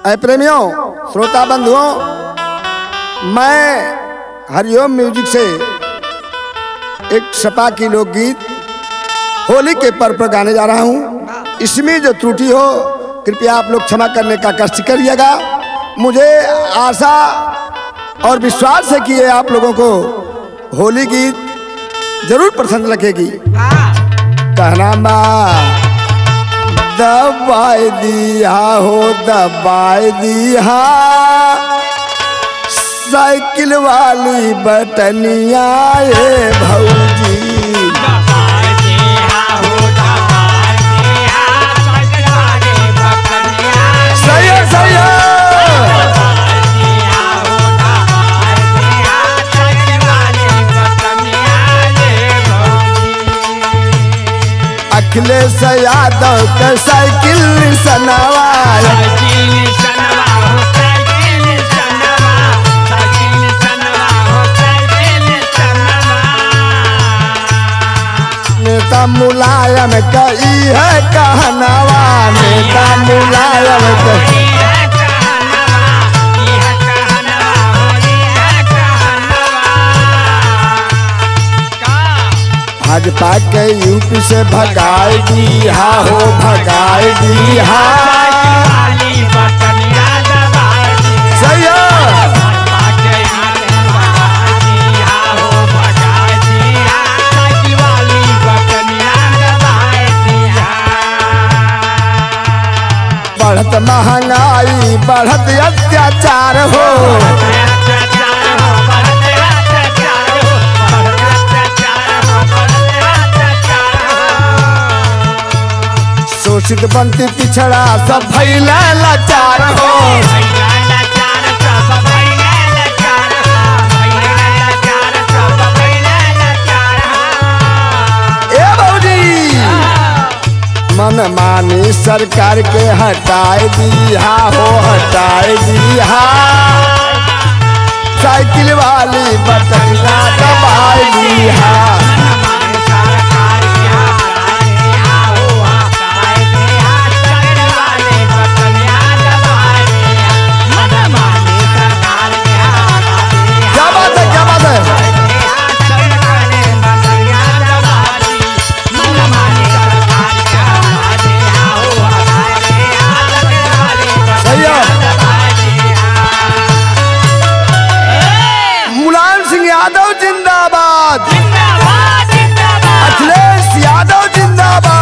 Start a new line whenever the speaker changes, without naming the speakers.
ऐ प्रेमियों, श्रोता बंधुओं, मैं हरिओम म्यूजिक से एक सपा की लोकगीत होली के पर्व पर गाने जा रहा हूँ। इसमें जो त्रुटि हो कृपया आप लोग क्षमा करने का कष्ट करिएगा। मुझे आशा और विश्वास है कि ये आप लोगों को होली गीत जरूर पसंद लगेगी। कहना माँ दबाई दिया हो, दबाई दिया साइकिल वाली बटनिया ये भौजी, सही है, सही है। अखिलेश यादव का साइकिल सनवा, नेता मुलायम का है कहनावा, नेता मुलायम का भाजपा के यूपी से भगाई दिया हो, भगाई दिया सही है। बढ़त महंगाई, बढ़त अत्याचार हो, शोषित बनती पिछड़ा सब भइला लाचार हो। ए भौजी मन मानी सरकार के हटाए दिया हो, हटाए दिया साइकिल वाली बटनिया दबाई दिया। यादव जिंदाबाद, अखिलेश यादव जिंदाबाद।